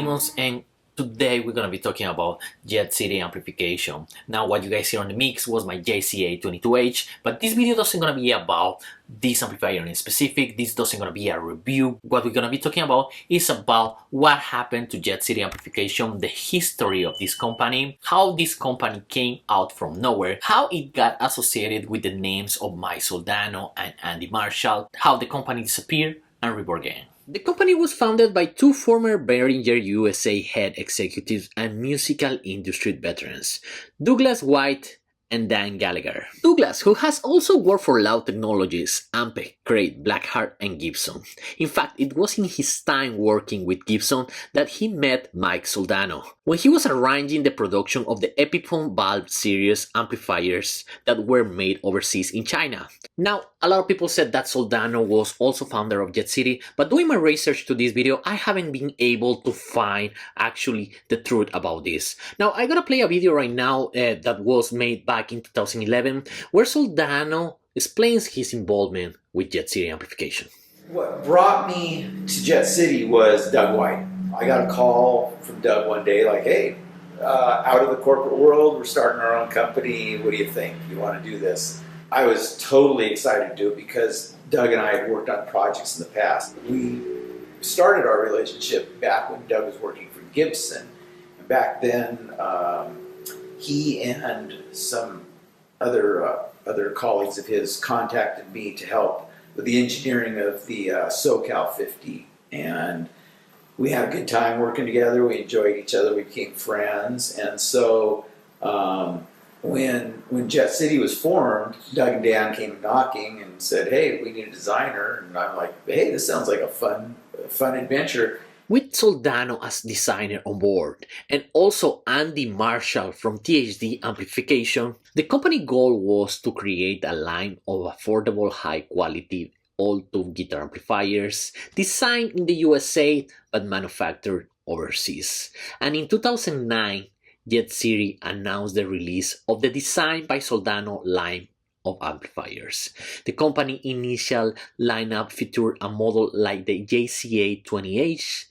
famous, and today we're gonna be talking about Jet City Amplification. Now what you guys hear on the mix was my JCA22H, but this video doesn't gonna be about this amplifier in specific. This doesn't gonna be a review. What we're gonna be talking about is about what happened to Jet City Amplification, the history of this company, how this company came out from nowhere, how it got associated with the names of Mike Soldano and Andy Marshall, how the company disappeared and reborn again. The company was founded by two former Behringer USA head executives and musical industry veterans, Douglas White and Dan Gallagher. Douglas, who has also worked for Loud Technologies, Ampeg, Crate, Blackheart, and Gibson. In fact, it was in his time working with Gibson that he met Mike Soldano, when he was arranging the production of the Epiphone Valve series amplifiers that were made overseas in China. Now, a lot of people said that Soldano was also founder of Jet City, but doing my research to this video, I haven't been able to find actually the truth about this. Now, I'm gonna play a video right now that was made back in 2011, where Soldano explains his involvement with Jet City Amplification. What brought me to Jet City was Doug White. I got a call from Doug one day like, hey, out of the corporate world, we're starting our own company. What do you think? You want to do this? I was totally excited to do it because Doug and I had worked on projects in the past. We started our relationship back when Doug was working for Gibson. Back then, he and some other colleagues of his contacted me to help with the engineering of the SoCal 50. And we had a good time working together. We enjoyed each other. We became friends. And so when Jet City was formed, Doug and Dan came knocking and said, hey, we need a designer. And I'm like, hey, this sounds like a fun adventure. With Soldano as designer on board, and also Andy Marshall from THD Amplification, the company goal was to create a line of affordable, high-quality all-tube guitar amplifiers designed in the USA but manufactured overseas. And in 2009, Jet City announced the release of the Design by Soldano line of amplifiers. The company initial lineup featured a model like the JCA20H,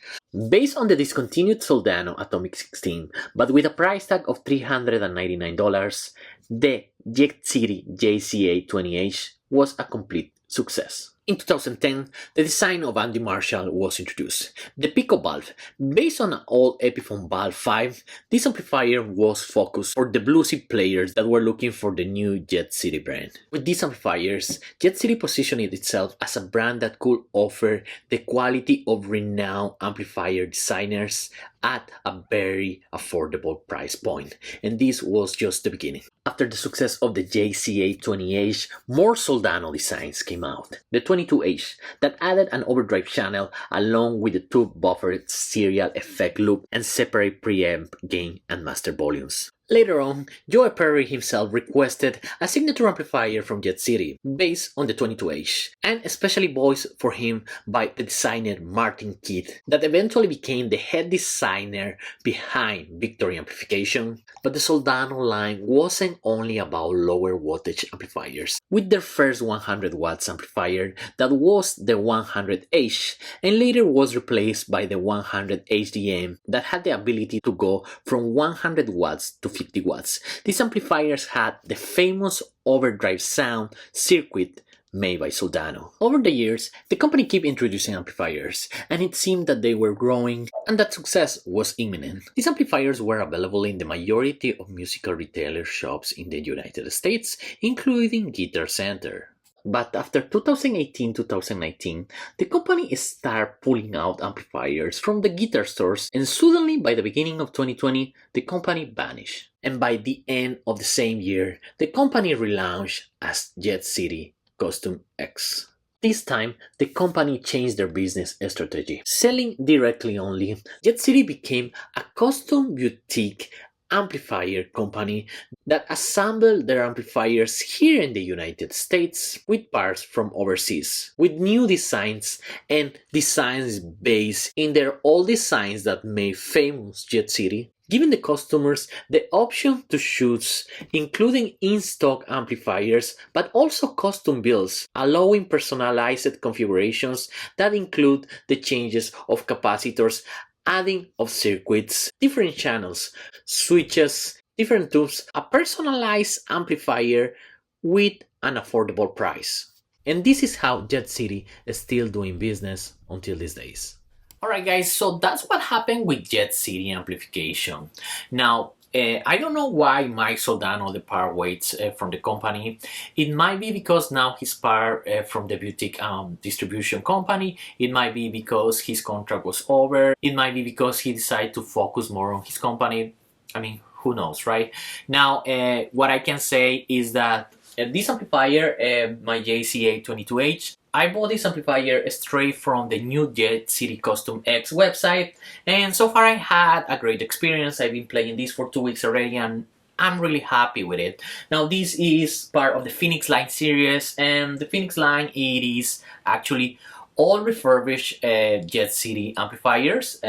based on the discontinued Soldano Atomic 16, but with a price tag of $399, the Jet City JCA20H was a complete success. In 2010, the design of Andy Marshall was introduced. The Pico Valve, based on an old Epiphone Valve 5, this amplifier was focused for the bluesy players that were looking for the new Jet City brand. With these amplifiers, Jet City positioned itself as a brand that could offer the quality of renowned amplifier designers at a very affordable price point, and this was just the beginning. After the success of the JCA20H, more Soldano designs came out. The 22H that added an overdrive channel along with the tube buffered serial effect loop and separate preamp gain and master volumes. Later on, Joe Perry himself requested a signature amplifier from Jet City based on the 22H, and especially voiced for him by the designer Martin Kidd, that eventually became the head designer behind Victory Amplification. But the Soldano line wasn't only about lower wattage amplifiers. With their first 100 watts amplifier that was the 100H, and later was replaced by the 100 HDM that had the ability to go from 100 watts to 50 watts. These amplifiers had the famous overdrive sound circuit made by Soldano. Over the years, the company kept introducing amplifiers, and it seemed that they were growing and that success was imminent. These amplifiers were available in the majority of musical retailer shops in the United States, including Guitar Center. But after 2018-2019, the company started pulling out amplifiers from the guitar stores, and suddenly by the beginning of 2020, the company vanished. And by the end of the same year, the company relaunched as Jet City Custom X. This time, the company changed their business strategy. Selling directly only, Jet City became a custom boutique amplifier company that assembled their amplifiers here in the United States with parts from overseas, with new designs and designs based in their old designs that made famous Jet City, giving the customers the option to choose, including in-stock amplifiers, but also custom builds, allowing personalized configurations that include the changes of capacitors adding of circuits, different channels, switches, different tubes, a personalized amplifier with an affordable price. And this is how Jet City is still doing business until these days. Alright guys, so that's what happened with Jet City Amplification. Now, I don't know why Mike Soldano departed ways from the company. It might be because now he's part from the boutique distribution company. It might be because his contract was over. It might be because he decided to focus more on his company. I mean, who knows, right? Now, what I can say is that this amplifier, my JCA22H, I bought this amplifier straight from the new Jet City Custom X website, and so far I had a great experience. I've been playing this for 2 weeks already and I'm really happy with it. Now this is part of the Phoenix line series, and the Phoenix line, it is actually all refurbished Jet City amplifiers.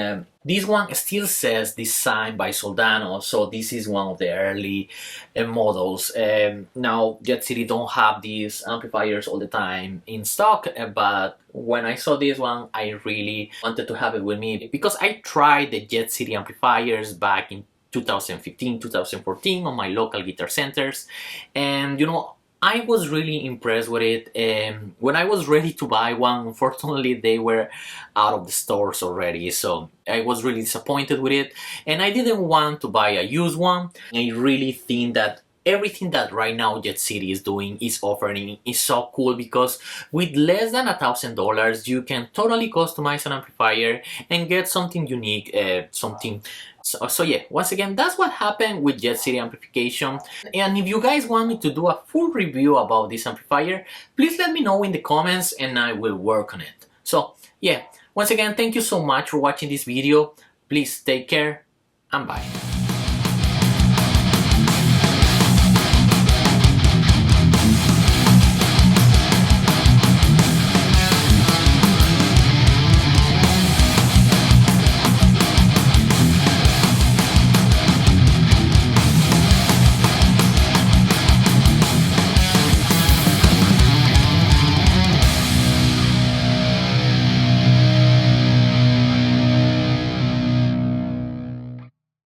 This one still says designed by Soldano, so this is one of the early models. Now Jet City don't have these amplifiers all the time in stock, but when I saw this one I really wanted to have it with me because I tried the Jet City amplifiers back in 2015, 2014 on my local guitar centers, and you know, I was really impressed with it. When I was ready to buy one, unfortunately they were out of the stores already, so I was really disappointed with it, and I didn't want to buy a used one. I really think that everything that right now Jet City is doing, is offering, is so cool, because with less than $1,000 you can totally customize an amplifier and get something unique, so yeah, once again, that's what happened with Jet City Amplification. And if you guys want me to do a full review about this amplifier, please let me know in the comments and I will work on it. So yeah, once again, thank you so much for watching this video. Please take care and bye.